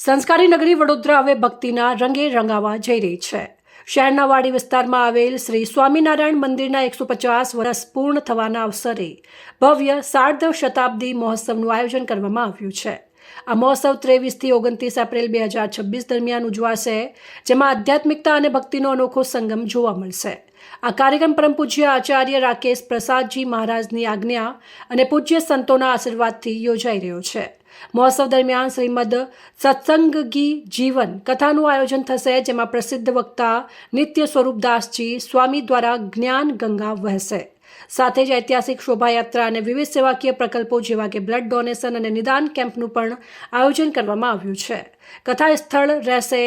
સંસ્કારી નગરી વડોદરા હવે ભક્તિના રંગે રંગાવા જઈ રહી છે। શહેરના વાડી વિસ્તારમાં આવેલ શ્રી સ્વામિનારાયણ મંદિરના 150 વર્ષ પૂર્ણ થવાના અવસરે ભવ્ય સાર્ધ શતાબ્દી મહોત્સવનું આયોજન કરવામાં આવ્યું છે। આ મહોત્સવ 23થી 29 એપ્રિલ 2026 દરમિયાન ઉજવાશે, જેમાં આધ્યાત્મિકતા અને ભક્તિનો અનોખો સંગમ જોવા મળશે। આ કાર્યક્રમ પરમ પૂજ્ય આચાર્ય રાકેશ પ્રસાદજી મહારાજની આજ્ઞા અને પૂજ્ય સંતોના આશીર્વાદથી યોજાઈ રહ્યો છે। મહોત્સવ દરમિયાન શ્રીમદ સત્સંગી જીવન કથાનું આયોજન થશે, જેમાં પ્રસિદ્ધ વક્તા નિત્ય સ્વરૂપદાસજી સ્વામી દ્વારા જ્ઞાન ગંગા વહેશે। સાથે જ ઐતિહાસિક શોભાયાત્રા અને વિવિધ સેવાકીય પ્રકલ્પો જેવા કે બ્લડ ડોનેશન અને નિદાન કેમ્પનું પણ આયોજન કરવામાં આવ્યું છે। કથા સ્થળ રહેશે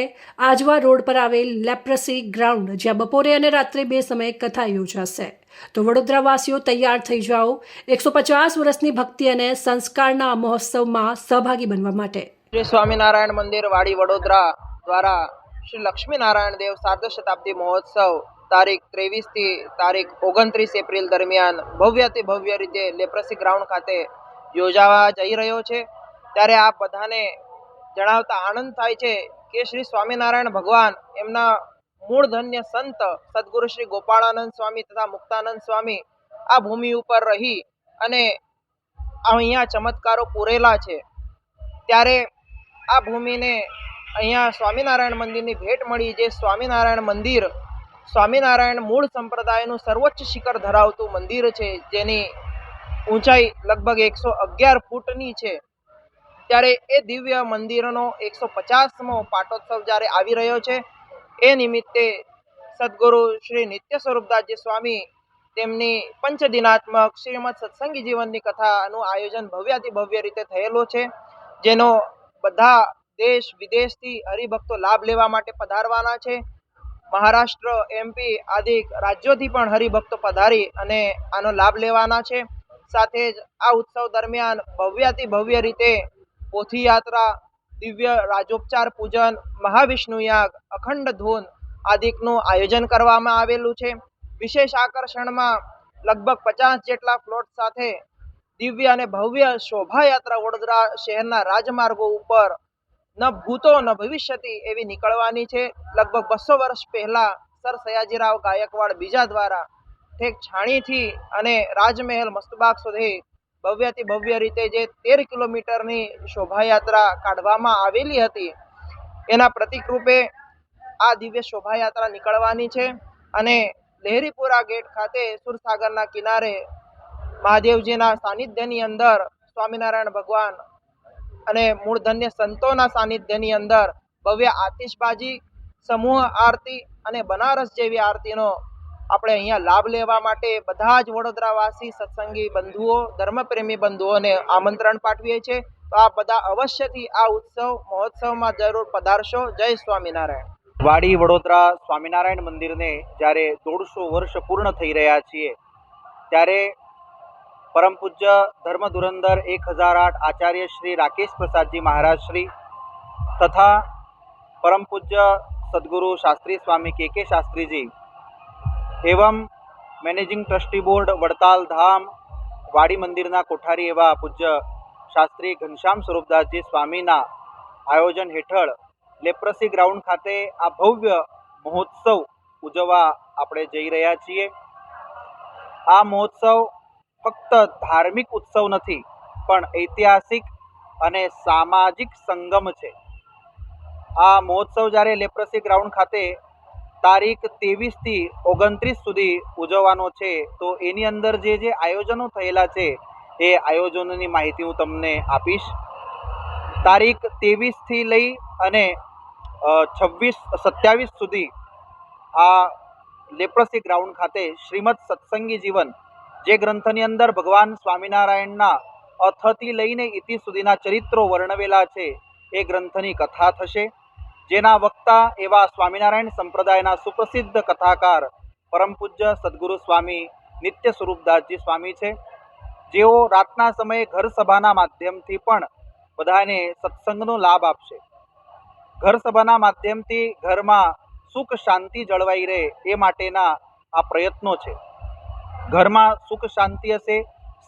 આજવા રોડ પર આવેલ લેપ્રસી ગ્રાઉન્ડ, જ્યાં બપોરે અને રાત્રે 2 સમયે કથા યોજાશે। તો વડોદરાવાસીઓ તૈયાર થઈ જાઓ 150 વર્ષની ભક્તિ અને સંસ્કારના આ મહોત્સવમાં સહભાગી બનવા માટે। શ્રી સ્વામિનારાયણ મંદિર વાડી વડોદરા દ્વારા શ્રી લક્ષ્મીનારાયણ દેવ સાર્ધ શતાબ્દી મહોત્સવ તારીખ 23 થી તારીખ 29 એપ્રિલ દરમિયાન ભવ્યથી ભવ્ય રીતે લેપ્રસી ગ્રાઉન્ડ ખાતે યોજાવા જઈ રહ્યો છે। ત્યારે આ બધાને જણાવતા આનંદ થાય છે કે શ્રી સ્વામિનારાયણ ભગવાન એમના મૂળ ધન્ય સંત સદગુરુ શ્રી ગોપાળાનંદ સ્વામી તથા મુક્તાનંદ સ્વામી આ ભૂમિ ઉપર રહી અને અહીંયા ચમત્કારો પૂરેલા છે। ત્યારે આ ભૂમિને અહીંયા સ્વામિનારાયણ મંદિરની ભેટ મળી, જે સ્વામિનારાયણ મંદિર સ્વામિનારાયણ મૂળ સંપ્રદાયનું સર્વોચ્ચ શિખર ધરાવતું મંદિર છે, જેની ઊંચાઈ લગભગ 111 ફૂટની છે। ત્યારે એ દિવ્ય મંદિરનો 150મો પાટોત્સવ જ્યારે આવી રહ્યો છે, એ નિમિત્તે સદગુરુ શ્રી નિત્ય સ્વરૂપદાસજી સ્વામી તેમની પંચદિનાત્મક શ્રીમદ સત્સંગી જીવનની કથાનું આયોજન ભવ્યાતિ ભવ્ય રીતે થયેલું છે, જેનો બધા દેશ વિદેશથી હરિભક્તો લાભ લેવા માટે પધારવાના છે। મહારાષ્ટ્ર, MP આદિ રાજ્યોથી પણ હરિભક્તો પધારી અને આનો લાભ લેવાના છે। સાથે જ આ ઉત્સવ દરમિયાન ભવ્યાતિ ભવ્ય રીતે પોથી યાત્રા, દિવ્ય રાજોપચાર પૂજન, મહાવિષ્ણુ યાગ, અખંડ ધૂન આદિકનું આયોજન કરવામાં આવેલું છે। વિશેષ આકર્ષણમાં લગભગ 50 જેટલા ફ્લોટ સાથે દિવ્ય અને ભવ્ય શોભાયાત્રા વડોદરા શહેરના રાજમાર્ગો ઉપર ન ભૂતો ન ભવિષ્યતી એવી નીકળવાની છે। લગભગ 200 વર્ષ પહેલા સર સયાજીરાવ ગાયકવાડ બીજા દ્વારા ઠેક છાણીથી અને રાજમહેલ મસ્તબાગ સુધી ભવ્યથી ભવ્ય રીતે જે 13 કિલોમીટરની શોભાયાત્રા કાઢવામાં આવેલી હતી, એના પ્રતીક રૂપે આ દિવ્ય શોભાયાત્રા નીકળવાની છે અને લહેરીપુરા ગેટ ખાતે સુરસાગરના કિનારે મહાદેવજીના સાનિધ્યની અંદર સ્વામિનારાયણ ભગવાન અને મૂળધન્ય સંતોના સાનિધ્યની અંદર ભવ્ય આતિશબાજી, સમૂહ આરતી અને બનારસ જેવી આરતીનો આપણે અહીંયા લાભ લેવા માટે બધા જ વડોદરાવાસી સત્સંગી બંધુઓ, ધર્મપ્રેમી બંધુઓને આમંત્રણ પાઠવીએ છીએ। તો આ બધા અવશ્યથી આ મહોત્સવમાં જરૂર પધારશો। જય સ્વામિનારાયણ। વાડી વડોદરા સ્વામિનારાયણ મંદિરને જ્યારે 150 વર્ષ પૂર્ણ થઈ રહ્યા છીએ, ત્યારે પરમ પૂજ્ય ધર્મ ધુરંધર 1008 આચાર્ય શ્રી રાકેશ પ્રસાદજી મહારાજ શ્રી તથા પરમ પૂજ્ય સદગુરુ શાસ્ત્રી સ્વામી કે શાસ્ત્રીજી એવं managing trustee board Vadtal Dham વાડી મંદિરના કોઠારી એવા પૂજ્ય શાસ્ત્રી ઘનશ્યામ સ્વરૂપદાસજી સ્વામીના આયોજન હેઠળ લેપ્રસી ગ્રાઉન્ડ ખાતે આ ભવ્ય મહોત્સવ ઉજવવા આપણે જઈ રહ્યા છીએ। આ મહોત્સવ ફક્ત ધાર્મિક ઉત્સવ નથી, પણ ઐતિહાસિક અને સામાજિક સંગમ છે। આ મહોત્સવ જ્યારે લેપ્રસી ગ્રાઉન્ડ ખાતે તારીખ 23 થી 29 સુધી ઉજવવાનો છે, તો એની અંદર જે આયોજનો થયેલા છે એ આયોજનોની માહિતી હું તમને આપીશ। તારીખ 23 થી લઈ અને 27 સુધી આ લેપ્રસી ગ્રાઉન્ડ ખાતે શ્રીમદ સત્સંગી જીવન, જે ગ્રંથની અંદર ભગવાન સ્વામિનારાયણના અથથી લઈને ઇતિ સુધીના ચરિત્રો વર્ણવેલા છે, એ ગ્રંથની કથા થશે, જેના વક્તા એવા સ્વામિનારાયણ સંપ્રદાયના સુપ્રસિદ્ધ કથાકાર પરમ પૂજ્ય સદગુરુ સ્વામી નિત્ય સ્વરૂપદાસજી સ્વામી છે, જેઓ રાતના સમયે ઘર સભાના માધ્યમથી પણ બધાને સત્સંગનો લાભ આપશે। ઘર સભાના માધ્યમથી ઘરમાં સુખ શાંતિ જળવાઈ રહે એ માટેના આ પ્રયત્નો છે। ઘરમાં સુખ શાંતિ હશે,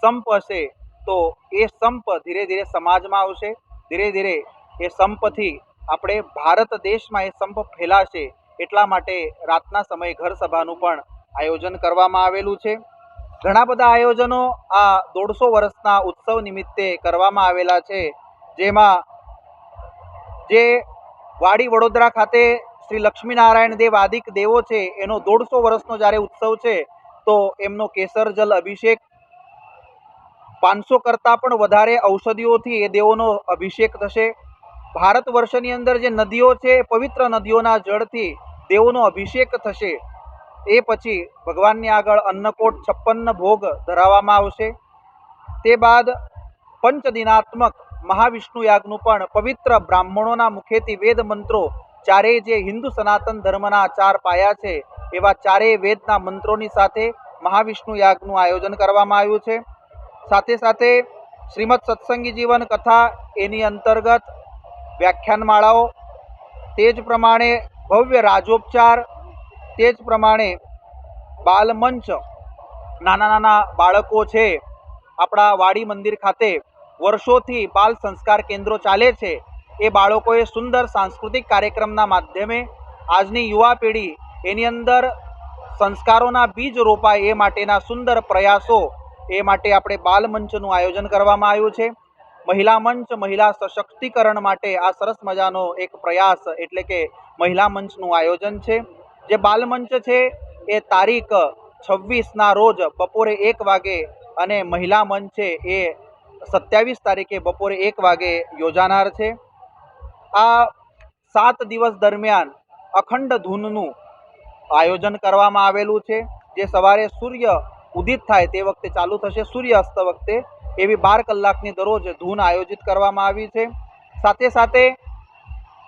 સંપ હશે, તો એ સંપ ધીરે ધીરે સમાજમાં આવશે, ધીરે ધીરે એ સંપથી આપણે ભારત દેશમાં એ સંપ ફેલાશે એટલા માટે રાતના સમયે ઘર સભાનું પણ આયોજન કરવામાં આવેલું છે. ઘણા બધા આયોજનો આ 150 વર્ષના ઉત્સવ નિમિત્તે કરવામાં આવેલા છે, જેમાં જે વાડી વડોદરા ખાતે શ્રી લક્ષ્મીનારાયણ દેવ આદિક દેવો છે એનો 150 વર્ષનો જ્યારે ઉત્સવ છે તો એમનો કેસર જલ અભિષેક, 500 કરતાં પણ વધારે ઔષધિઓથી એ દેવોનો અભિષેક થશે. ભારત વર્ષની અંદર જે નદીઓ છે પવિત્ર નદીઓના જળથી દેવોનો અભિષેક થશે. એ પછી ભગવાનની આગળ અન્નકોટ 56 ભોગ ધરાવવામાં આવશે. તે બાદ પંચદિનાત્મક મહાવિષ્ણુ યાગનું પણ પવિત્ર બ્રાહ્મણોના મુખેથી વેદ મંત્રો, ચારેય જે હિન્દુ સનાતન ધર્મના 4 પાયા છે એવા ચારેય વેદના મંત્રોની સાથે મહાવિષ્ણુ યાગનું આયોજન કરવામાં આવ્યું છે. સાથે સાથે શ્રીમદ સત્સંગી જીવન કથા એની અંતર્ગત વ્યાખ્યાનમાળાઓ, તે જ પ્રમાણે ભવ્ય રાજોપચાર, તે જ પ્રમાણે બાલમંચ, નાના નાના બાળકો છે આપણા વાડી મંદિર ખાતે વર્ષોથી બાલ સંસ્કાર કેન્દ્રો ચાલે છે. એ બાળકોએ સુંદર સાંસ્કૃતિક કાર્યક્રમના માધ્યમે આજની યુવા પેઢી એની અંદર સંસ્કારોના બીજ રોપાય એ માટેના સુંદર પ્રયાસો, એ માટે આપણે બાલમંચનું આયોજન કરવામાં આવ્યું છે. મહિલા મંચ, મહિલા સશક્તિકરણ માટે આ સરસ મજાનો એક પ્રયાસ એટલે કે મહિલા મંચનું આયોજન છે. જે બાલમંચ છે એ તારીખ 26ના રોજ બપોરે 1 વાગે અને મહિલા મંચ છે એ 27 તારીખે બપોરે 1 વાગે યોજાનાર છે. આ 7 દિવસ દરમિયાન અખંડ ધૂનનું આયોજન કરવામાં આવેલું છે, જે સવારે સૂર્ય ઉદિત થાય તે વખતે ચાલુ થશે, સૂર્ય અસ્ત વખતે એવી 12 કલાકની દરરોજ ધૂન આયોજિત કરવામાં આવી છે. સાથે સાથે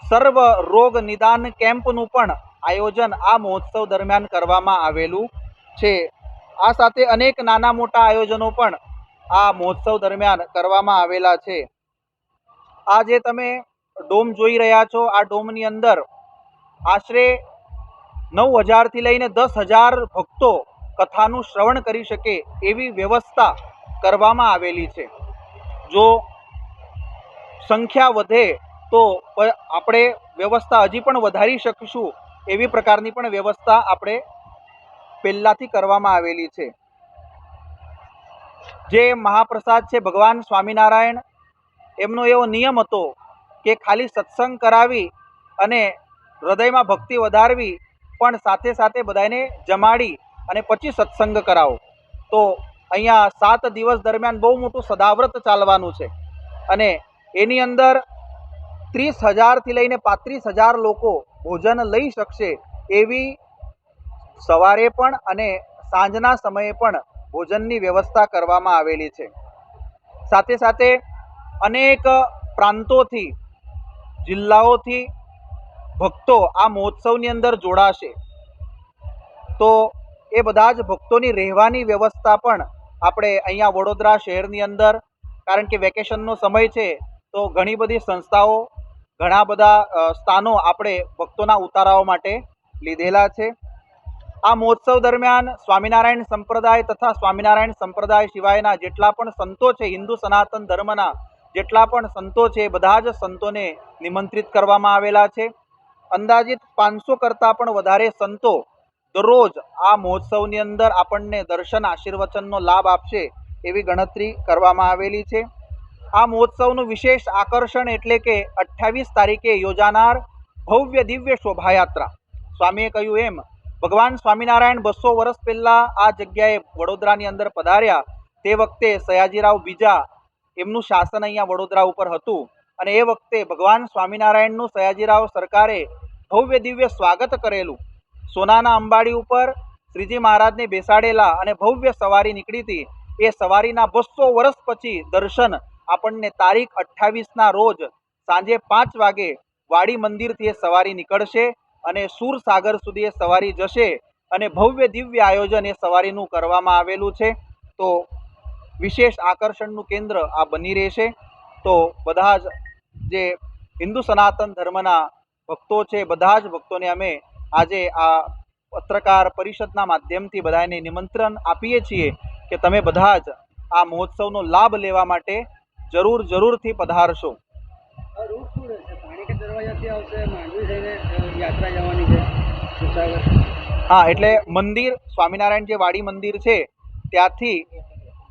સર્વ રોગ નિદાન કેમ્પનું પણ આયોજન આ મહોત્સવ દરમિયાન કરવામાં આવેલું છે. આ સાથે અનેક નાના મોટા આયોજનો પણ આ મહોત્સવ દરમિયાન કરવામાં આવેલા છે. આ જે તમે ડોમ જોઈ રહ્યા છો, આ ડોમની અંદર આશરે 9000 થી લઈને 10,000 ભક્તો કથાનું શ્રવણ કરી શકે એવી વ્યવસ્થા કરવામાં આવેલી છે. જો સંખ્યા વધે તો આપણે વ્યવસ્થા હજી પણ વધારી શકીશું એવી પ્રકારની પણ વ્યવસ્થા આપણે પહેલાંથી કરવામાં આવેલી છે. જે મહાપ્રસાદ છે ભગવાન સ્વામિનારાયણ, એમનો એવો નિયમ હતો કે ખાલી સત્સંગ કરાવી અને હૃદયમાં ભક્તિ વધારવી, પણ સાથે સાથે બધાને જમાડી અને પછી સત્સંગ કરાવો. તો અહીંયા 7 દિવસ દરમિયાન બહુ મોટું સદાવ્રત ચાલવાનું છે અને એની અંદર 30,000 થી લઈને 35,000 લોકો ભોજન લઈ શકશે એવી સવારે પણ અને સાંજના સમયે પણ ભોજનની વ્યવસ્થા કરવામાં આવેલી છે. સાથે સાથે અનેક પ્રાંતોથી, જિલ્લાઓથી ભક્તો આ મહોત્સવની અંદર જોડાશે. તો એ બધા જ ભક્તોની રહેવાની વ્યવસ્થા પણ આપણે અહીંયા વડોદરા શહેરની અંદર, કારણ કે વેકેશનનો સમય છે તો ઘણી બધી સંસ્થાઓ, ઘણા બધા સ્થાનો આપણે ભક્તોના ઉતારાઓ માટે લીધેલા છે. આ મહોત્સવ દરમિયાન સ્વામિનારાયણ સંપ્રદાય તથા સ્વામિનારાયણ સંપ્રદાય સિવાયના જેટલા પણ સંતો છે, હિન્દુ સનાતન ધર્મના જેટલા પણ સંતો છે, બધા જ સંતોને નિમંત્રિત કરવામાં આવેલા છે. અંદાજિત 500 કરતાં પણ વધારે સંતો દરરોજ આ મહોત્સવની અંદર આપણને દર્શન આશીર્વચનનો લાભ આપશે એવી ગણતરી કરવામાં આવેલી છે. આ મહોત્સવનું વિશેષ આકર્ષણ એટલે કે 28 તારીખે યોજાનાર ભવ્ય દિવ્ય શોભાયાત્રા. સ્વામીએ કહ્યું એમ ભગવાન સ્વામિનારાયણ 200 વર્ષ પહેલાં આ જગ્યાએ વડોદરાની અંદર પધાર્યા, તે વખતે સયાજીરાવ બીજા એમનું શાસન અહીંયા વડોદરા ઉપર હતું અને એ વખતે ભગવાન સ્વામિનારાયણનું સયાજીરાવ સરકારે ભવ્ય દિવ્ય સ્વાગત કરેલું. સોનાના અંબાડી ઉપર શ્રીજી મહારાજને બેસાડેલા અને ભવ્ય સવારી નીકળી હતી. એ સવારીના 200 વર્ષ પછી દર્શન આપણને તારીખ 28ના રોજ સાંજે 5 વાગે વાડી મંદિરથી એ સવારી નીકળશે અને સુરસાગર સુધી એ સવારી જશે અને ભવ્ય દિવ્ય આયોજન એ સવારીનું કરવામાં આવેલું છે. તો વિશેષ આકર્ષણનું કેન્દ્ર આ બની રહેશે. તો બધા જ જે હિન્દુ સનાતન ધર્મના ભક્તો છે, બધા જ ભક્તોને અમે આજે આ પત્રકાર પરિષદના માધ્યમથી બધાને નિમંત્રણ આપીએ છીએ કે તમે બધા જ આ મહોત્સવનો લાભ લેવા માટે જરૂરથી પધારશો. ક્યાંથી આવશે? માંડવી થઈને યાત્રા જવાની છે સુરસાગર. હા, એટલે મંદિર સ્વામિનારાયણ જે વાડી મંદિર છે ત્યાંથી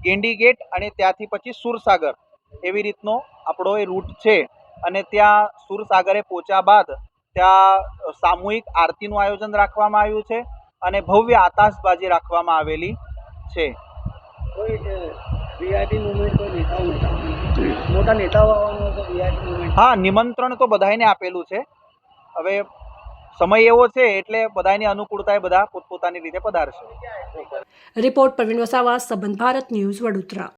ગેંડી ગેટ અને ત્યાંથી પછી સુરસાગર એવી રીતનો આપણો એ રૂટ છે. અને ત્યાં સુરસાગરે પહોંચ્યા બાદ ત્યાં સામૂહિક આરતીનું આયોજન રાખવામાં આવ્યું છે અને ભવ્ય આતાશબાજી રાખવામાં આવેલી છે. કોઈ વીઆઈપી મુવમેન્ટ કોઈ નેતાઓ મોટા નેતાઓ આવવાનો હતો વીઆઈપી મુવમેન્ટ. હા, નિમંત્રણ તો બધાને આપેલું છે. હવે સમય એવો છે એટલે બધાની અનુકૂળતાએ બધા પોતપોતાની રીતે પધારશે. રિપોર્ટ પરવીન વસાવા, સંબંધ ભારત ન્યૂઝ, વડોદરા.